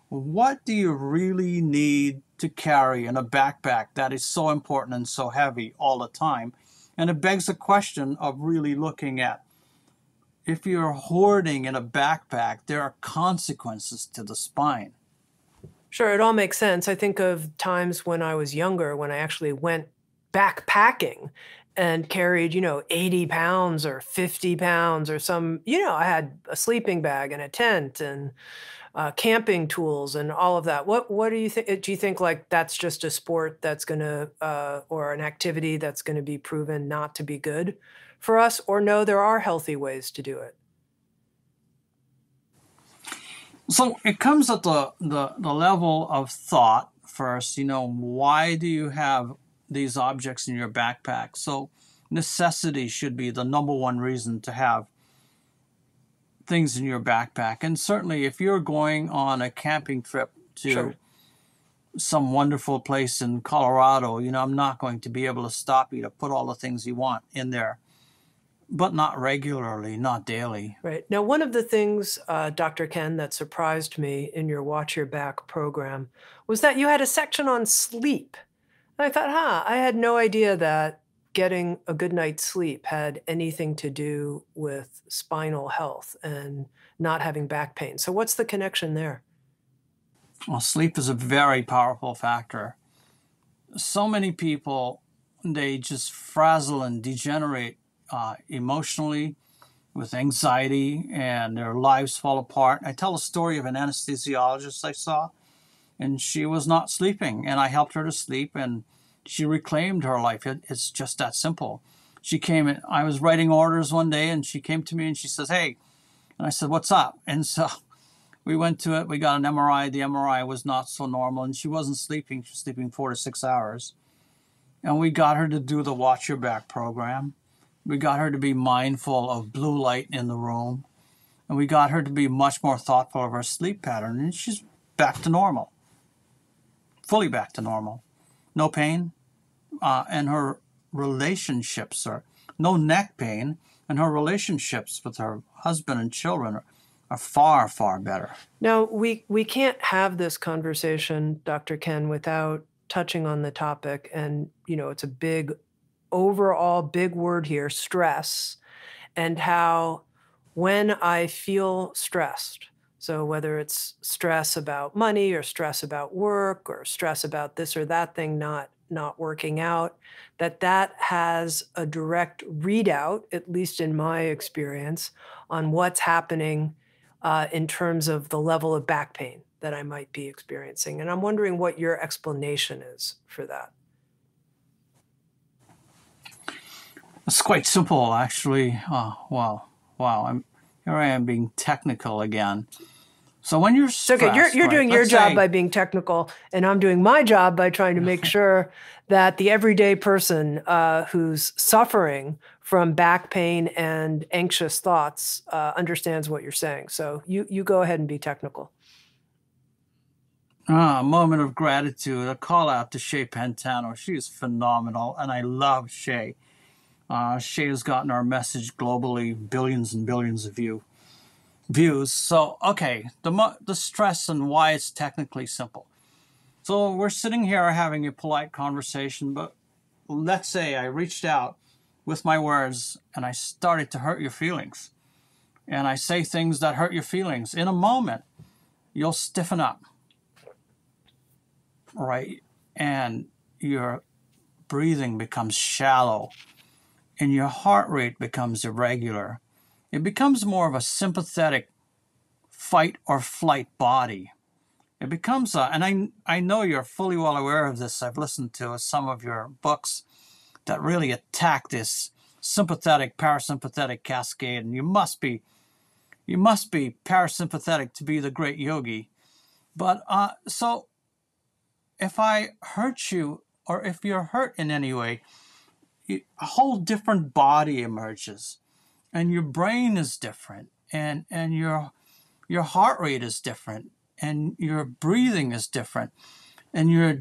what do you really need to carry in a backpack that is so important and so heavy all the time? And it begs the question of really looking at, if you're hoarding in a backpack, there are consequences to the spine. Sure, it all makes sense. I think of times when I was younger, when I actually went backpacking and carried, 80 pounds or 50 pounds or some, I had a sleeping bag and a tent and camping tools and all of that. What do you think? Do you think like that's just a sport that's going to, or an activity that's going to be proven not to be good for us? Or no, there are healthy ways to do it? So it comes at the level of thought first. Why do you have these objects in your backpack? So necessity should be the number one reason to have things in your backpack. And certainly if you're going on a camping trip to Sure. some wonderful place in Colorado, I'm not going to be able to stop you to put all the things you want in there, but not regularly, not daily. Right. Now, one of the things, Dr. Ken, that surprised me in your Watch Your Back program was that you had a section on sleep. And I thought, I had no idea that getting a good night's sleep had anything to do with spinal health and not having back pain. So what's the connection there? Well, sleep is a very powerful factor. So many people, they just frazzle and degenerate emotionally with anxiety, and their lives fall apart. I tell a story of an anesthesiologist I saw, and she was not sleeping, and I helped her to sleep, and she reclaimed her life. It's just that simple. She came in, I was writing orders one day, and she came to me and she says, "Hey," and I said, "What's up?" And so we went to it. We got an MRI. The MRI was not so normal, and she wasn't sleeping. She was sleeping 4 to 6 hours. And we got her to do the Watch Your Back program. We got her to be mindful of blue light in the room. And we got her to be much more thoughtful of her sleep pattern. And she's back to normal, fully back to normal. No pain. And her relationships are no neck pain. And her relationships with her husband and children are far, far better. Now, we can't have this conversation, Dr. Ken, without touching on the topic. And, it's a big, overall big word here, stress, and how when I feel stressed, so whether it's stress about money or stress about work or stress about this or that thing not working out, that has a direct readout, at least in my experience, on what's happening in terms of the level of back pain that I might be experiencing. And I'm wondering what your explanation is for that. It's quite simple, actually. Wow. Here I am being technical again. So when you're stressed, okay, you're doing your job by being technical, and I'm doing my job by trying to make sure that the everyday person who's suffering from back pain and anxious thoughts understands what you're saying. So you go ahead and be technical. A moment of gratitude, a call out to Shay Pantano. She is phenomenal, and I love Shay. Shay has gotten our message globally, billions and billions of views. So, okay, the stress and why it's technically simple. So we're sitting here having a polite conversation, but let's say I reached out with my words and I started to hurt your feelings. And I say things that hurt your feelings. In a moment, you'll stiffen up, right? And your breathing becomes shallow and your heart rate becomes irregular. It becomes more of a sympathetic fight or flight body. It becomes and I know you're fully well aware of this. I've listened to some of your books that really attack this sympathetic, parasympathetic cascade, and you must be parasympathetic to be the great yogi. But so if I hurt you, or if you're hurt in any way, a whole different body emerges, and your brain is different, and your heart rate is different, and your breathing is different, and your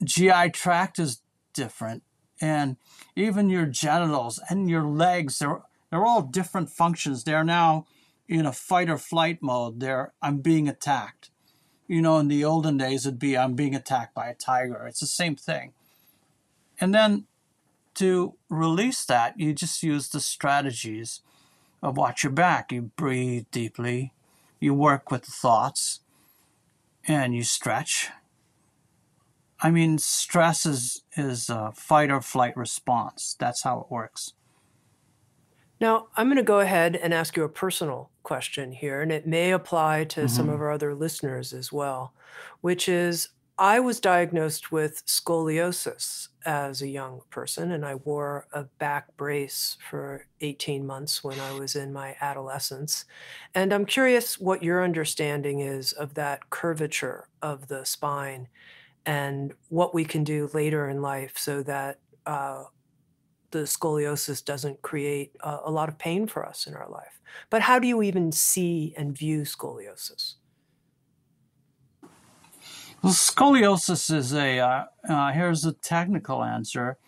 GI tract is different, and even your genitals and your legs, they're all different functions. They're now in a fight or flight mode. I'm being attacked. In the olden days, it'd be I'm being attacked by a tiger. It's the same thing. And then to release that, you just use the strategies of Watch Your Back. You breathe deeply, you work with the thoughts, and you stretch. I mean, stress is a fight or flight response. That's how it works. Now, I'm going to go ahead and ask you a personal question here, and it may apply to some of our other listeners as well, which is, I was diagnosed with scoliosis as a young person, and I wore a back brace for 18 months when I was in my adolescence. And I'm curious what your understanding is of that curvature of the spine and what we can do later in life so that the scoliosis doesn't create a lot of pain for us in our life. But how do you even see and view scoliosis? Well, scoliosis is here's the technical answer.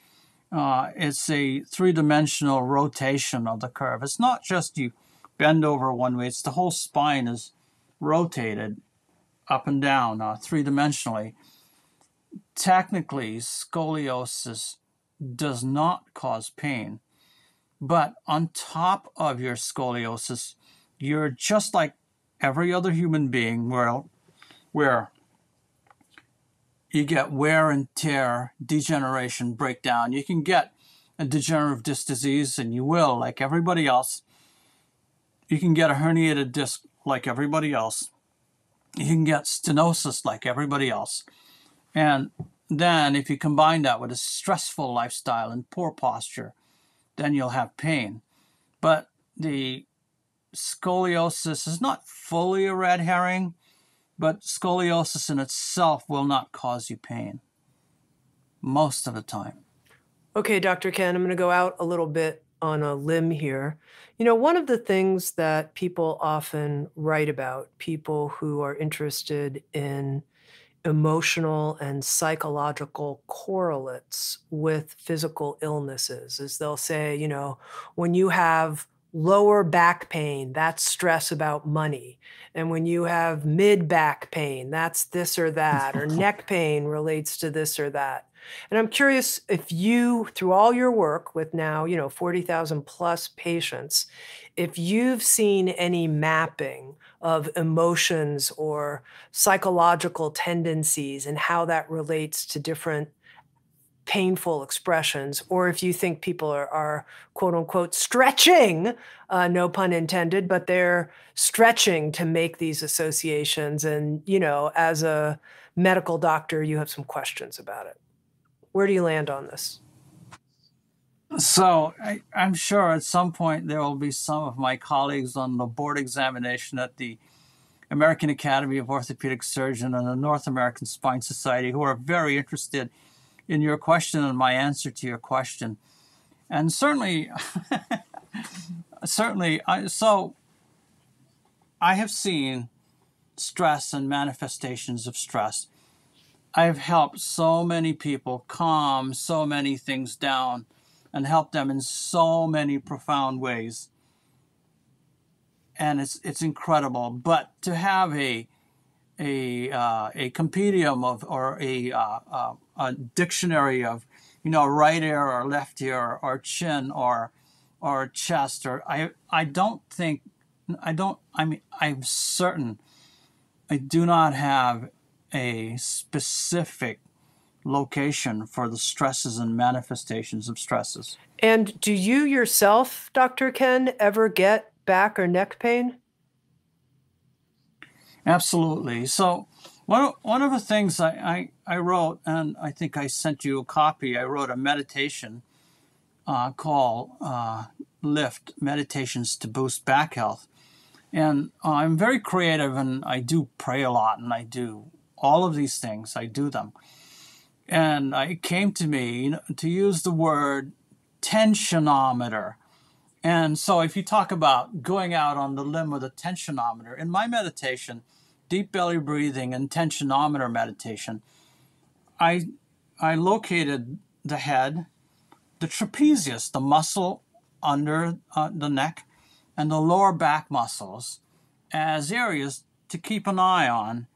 It's a three-dimensional rotation of the curve. It's not just you bend over one way. It's the whole spine is rotated up and down three-dimensionally. Technically, scoliosis does not cause pain, but on top of your scoliosis, you're just like every other human being where you get wear and tear, degeneration, breakdown. You can get a degenerative disc disease, and you will, like everybody else. You can get a herniated disc like everybody else. You can get stenosis like everybody else. And then if you combine that with a stressful lifestyle and poor posture, then you'll have pain. But the scoliosis is not fully a red herring, but scoliosis in itself will not cause you pain most of the time. Okay, Dr. Ken, I'm going to go out a little bit on a limb here. You know, one of the things that people often write about, people who are interested in emotional and psychological correlates with physical illnesses, is they'll say, you know, when you have lower back pain, that's stress about money. And when you have mid back pain, that's this or that, or neck pain relates to this or that. And I'm curious if you, through all your work with now, you know, 40,000 plus patients, if you've seen any mapping of emotions or psychological tendencies and how that relates to different painful expressions, or if you think people are quote unquote stretching, no pun intended, but they're stretching to make these associations. And, you know, as a medical doctor, you have some questions about it. Where do you land on this? So I'm sure at some point there will be some of my colleagues on the board examination at the American Academy of Orthopedic Surgeon and the North American Spine Society who are very interested in your question and my answer to your question. And certainly, so I have seen stress and manifestations of stress. I've helped so many people calm so many things down and help them in so many profound ways. And it's incredible. But to have a compendium of, or a dictionary of, you know, right ear or left ear or chin or chest, or I'm certain I do not have a specific location for the stresses and manifestations of stresses. And do you yourself, Dr. Ken, ever get back or neck pain? Absolutely. So one of the things I wrote, and I think I sent you a copy, I wrote a meditation called Lift, Meditations to Boost Back Health. And I'm very creative, and I do pray a lot, and I do all of these things. I do them. And it came to me, you know, to use the word tensionometer. And so if you talk about going out on the limb with a tensionometer, in my meditation, deep belly breathing and tensionometer meditation, I located the head, the trapezius, the muscle under the neck, and the lower back muscles as areas to keep an eye on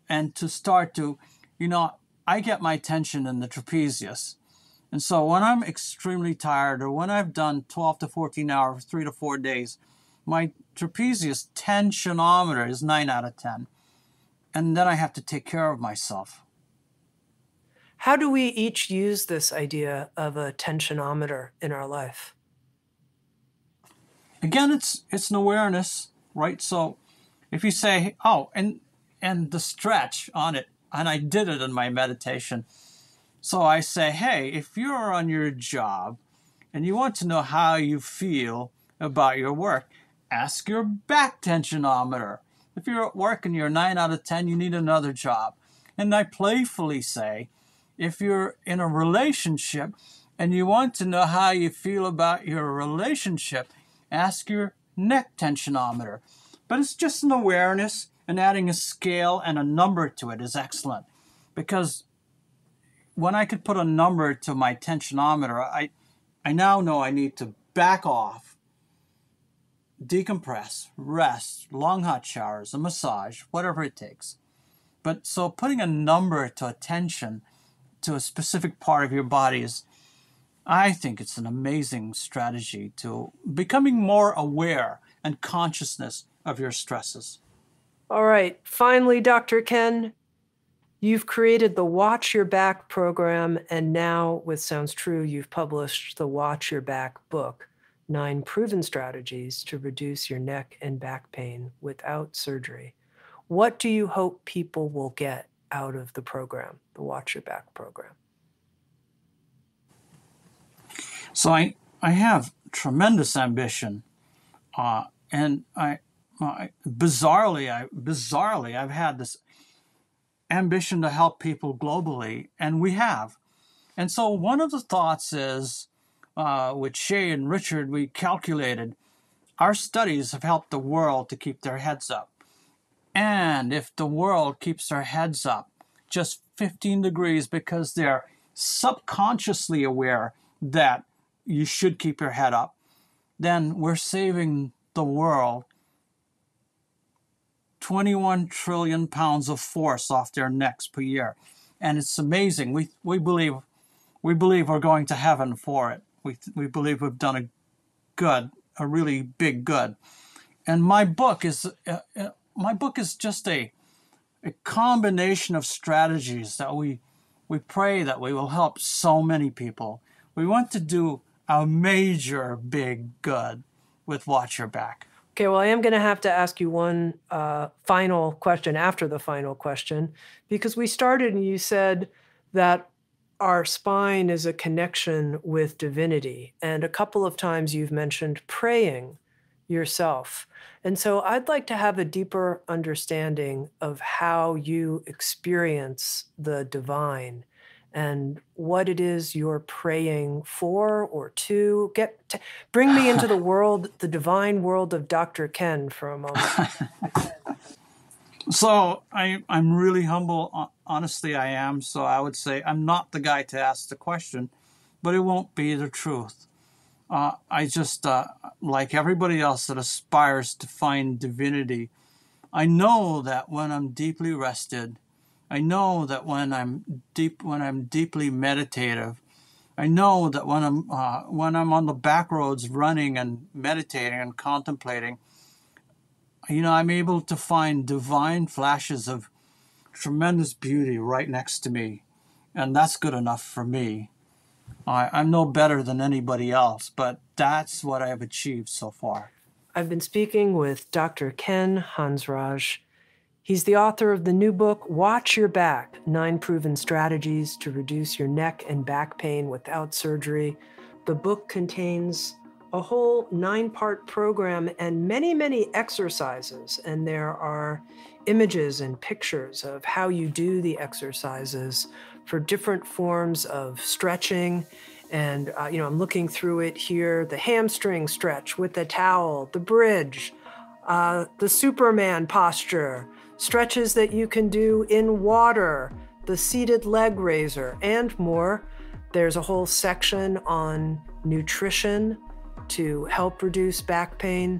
and to start to, you know, I get my tension in the trapezius. And so when I'm extremely tired, or when I've done 12 to 14 hours, 3 to 4 days, my trapezius tensionometer is 9 out of 10. And then I have to take care of myself. How do we each use this idea of a tensionometer in our life? Again, it's an awareness, right? So if you say, oh, and the stretch on it, and I did it in my meditation. So I say, hey, if you're on your job and you want to know how you feel about your work, ask your back tensionometer. If you're at work and you're 9 out of 10, you need another job. And I playfully say, if you're in a relationship and you want to know how you feel about your relationship, ask your neck tensionometer. But it's just an awareness, and adding a scale and a number to it is excellent. Because when I could put a number to my tensionometer, I now know I need to back off, decompress, rest, long hot showers, a massage, whatever it takes. But so putting a number to a tension to a specific part of your body is, I think it's an amazing strategy to becoming more aware and consciousness of your stresses. All right. Finally, Dr. Ken, you've created the Watch Your Back program, and now with Sounds True, you've published the Watch Your Back book, 9 proven strategies to reduce your neck and back pain without surgery. What do you hope people will get out of the program, the Watch Your Back program? So I have tremendous ambition, and bizarrely, I've had this ambition to help people globally, and we have. And so one of the thoughts is, with Shay and Richard, we calculated our studies have helped the world to keep their heads up. And if the world keeps their heads up just 15 degrees because they're subconsciously aware that you should keep your head up, then we're saving the world 21 trillion pounds of force off their necks per year. And it's amazing. We believe we're going to heaven for it. We believe we've done a really big good. And my book is just a combination of strategies that we pray that we will help so many people. We want to do a major big good with Watch Your Back. Okay, well, I am going to have to ask you one final question after the final question, because we started and you said that our spine is a connection with divinity. And a couple of times you've mentioned praying yourself. And so I'd like to have a deeper understanding of how you experience the divine and what it is you're praying for or to. Bring me into the world, the divine world of Dr. Ken for a moment. So I'm really humble. Honestly, I am. So I would say I'm not the guy to ask the question, but it won't be the truth. I just, like everybody else that aspires to find divinity, I know that when I'm deeply rested, I know that when I'm deeply meditative, I know that when I'm on the back roads running and meditating and contemplating, I'm able to find divine flashes of tremendous beauty right next to me. And that's good enough for me. I'm no better than anybody else, but that's what I've achieved so far. I've been speaking with Dr. Ken Hansraj. He's the author of the new book, Watch Your Back, 9 Proven Strategies to Reduce Your Neck and Back Pain Without Surgery. The book contains a whole 9-part program and many, many exercises. And there are images and pictures of how you do the exercises for different forms of stretching. And, I'm looking through it here, the hamstring stretch with the towel, the bridge, the Superman posture, stretches that you can do in water, the seated leg raiser, and more. There's a whole section on nutrition to help reduce back pain.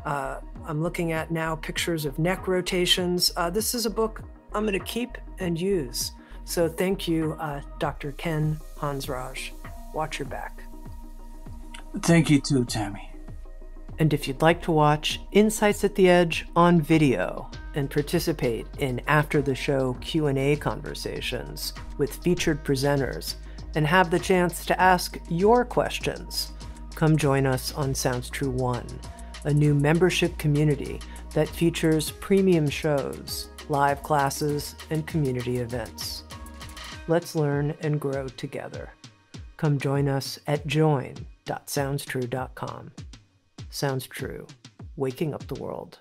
I'm looking at now pictures of neck rotations. This is a book I'm going to keep and use. So thank you, Dr. Ken Hansraj. Watch Your Back. Thank you too, Tami. And if you'd like to watch Insights at the Edge on video and participate in after-the-show Q&A conversations with featured presenters and have the chance to ask your questions, come join us on Sounds True 1, a new membership community that features premium shows, live classes, and community events. Let's learn and grow together. Come join us at join.soundstrue.com. Sounds True, waking up the world.